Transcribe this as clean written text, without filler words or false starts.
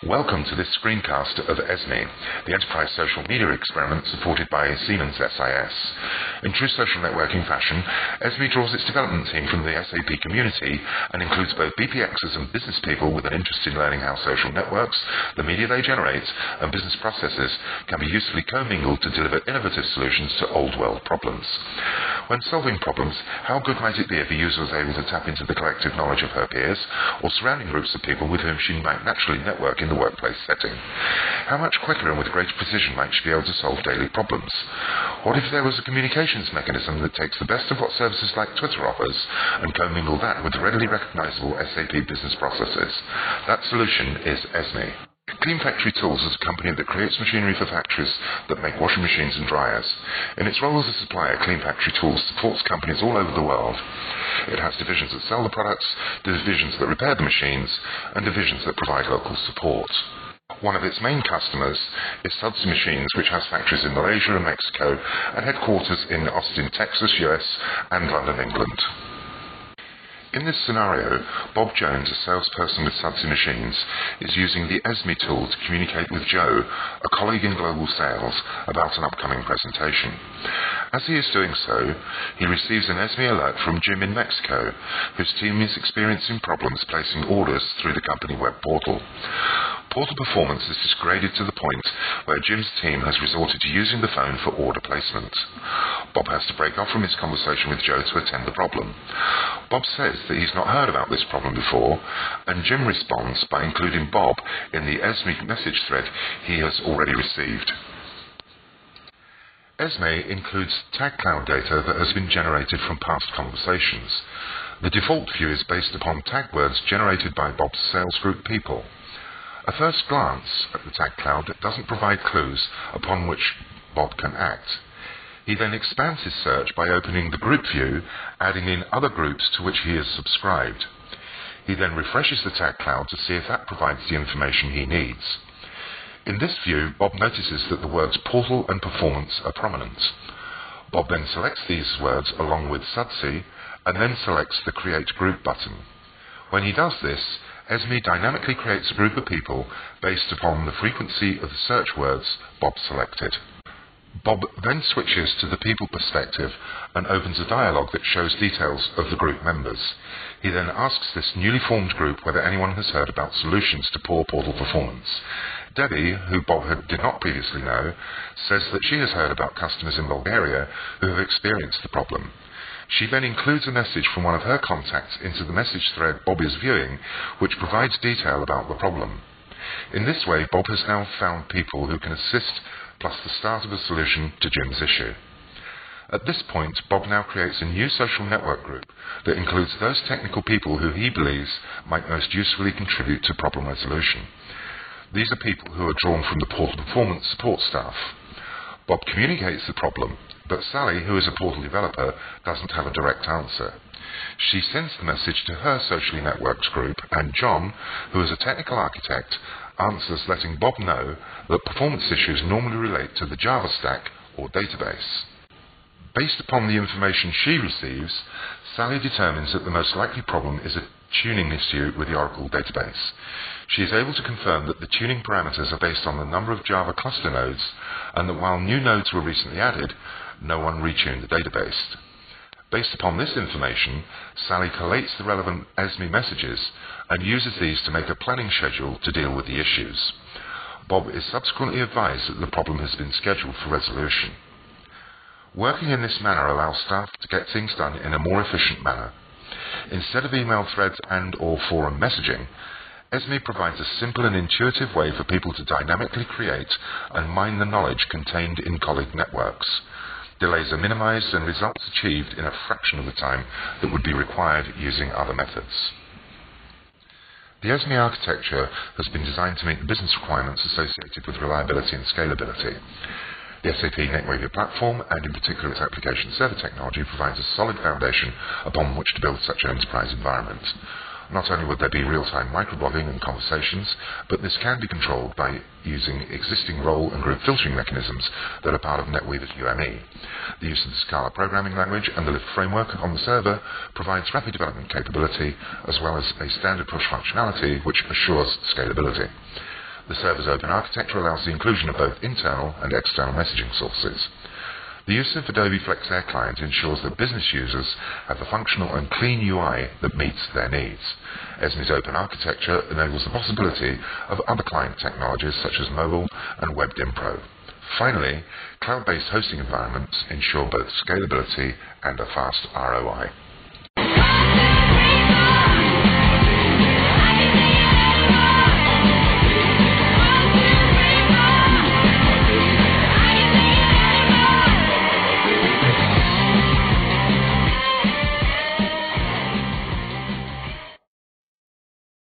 Welcome to this screencast of ESME, the enterprise social media experiment supported by Siemens SIS. In true social networking fashion, ESME draws its development team from the SAP community and includes both BPXers and business people with an interest in learning how social networks, the media they generate, and business processes can be usefully commingled to deliver innovative solutions to old-world problems. When solving problems, how good might it be if a user was able to tap into the collective knowledge of her peers or surrounding groups of people with whom she might naturally network in the workplace setting? How much quicker and with greater precision might she be able to solve daily problems? What if there was a communications mechanism that takes the best of what services like Twitter offers and commingle that with readily recognizable SAP business processes? That solution is ESME. Clean Factory Tools is a company that creates machinery for factories that make washing machines and dryers. In its role as a supplier, Clean Factory Tools supports companies all over the world. It has divisions that sell the products, divisions that repair the machines, and divisions that provide local support. One of its main customers is Sudsy Machines, which has factories in Malaysia and Mexico and headquarters in Austin, Texas, US, and London, England. In this scenario, Bob Jones, a salesperson with Sudsy Machines, is using the ESME tool to communicate with Joe, a colleague in global sales, about an upcoming presentation. As he is doing so, he receives an ESME alert from Jim in Mexico, whose team is experiencing problems placing orders through the company web portal. Portal performance is degraded to the point where Jim's team has resorted to using the phone for order placement. Bob has to break off from his conversation with Joe to attend the problem. Bob says that he's not heard about this problem before, and Jim responds by including Bob in the ESME message thread he has already received. ESME includes tag cloud data that has been generated from past conversations. The default view is based upon tag words generated by Bob's sales group people. A first glance at the tag cloud doesn't provide clues upon which Bob can act. He then expands his search by opening the group view, adding in other groups to which he is subscribed. He then refreshes the tag cloud to see if that provides the information he needs. In this view, Bob notices that the words portal and performance are prominent. Bob then selects these words along with Sudsy and then selects the Create Group button. When he does this, ESME dynamically creates a group of people based upon the frequency of the search words Bob selected. Bob then switches to the people perspective and opens a dialog that shows details of the group members. He then asks this newly formed group whether anyone has heard about solutions to poor portal performance. Debbie, who Bob did not previously know, says that she has heard about customers in Bulgaria who have experienced the problem. She then includes a message from one of her contacts into the message thread Bob is viewing, which provides detail about the problem. In this way, Bob has now found people who can assist, plus the start of a solution to Jim's issue. At this point, Bob now creates a new social network group that includes those technical people who he believes might most usefully contribute to problem resolution. These are people who are drawn from the portal performance support staff. Bob communicates the problem, but Sally, who is a portal developer, doesn't have a direct answer. She sends the message to her socially networked group, and John, who is a technical architect, answers letting Bob know that performance issues normally relate to the Java stack or database. Based upon the information she receives, Sally determines that the most likely problem is a tuning issue with the Oracle database. She is able to confirm that the tuning parameters are based on the number of Java cluster nodes, and that while new nodes were recently added, no one retuned the database. Based upon this information, Sally collates the relevant ESME messages and uses these to make a planning schedule to deal with the issues. Bob is subsequently advised that the problem has been scheduled for resolution. Working in this manner allows staff to get things done in a more efficient manner. Instead of email threads and/or forum messaging, ESME provides a simple and intuitive way for people to dynamically create and mine the knowledge contained in colleague networks. Delays are minimized and results achieved in a fraction of the time that would be required using other methods. The ESME architecture has been designed to meet the business requirements associated with reliability and scalability. The SAP NetWeaver platform, and in particular its application server technology, provides a solid foundation upon which to build such an enterprise environment. Not only would there be real-time microblogging and conversations, but this can be controlled by using existing role and group filtering mechanisms that are part of NetWeaver's UME. The use of the Scala programming language and the Lift framework on the server provides rapid development capability, as well as a standard push functionality which assures scalability. The server's open architecture allows the inclusion of both internal and external messaging sources. The use of Adobe Flex Air Client ensures that business users have the functional and clean UI that meets their needs. ESME's open architecture enables the possibility of other client technologies such as mobile and WebDim Pro. Finally, cloud-based hosting environments ensure both scalability and a fast ROI.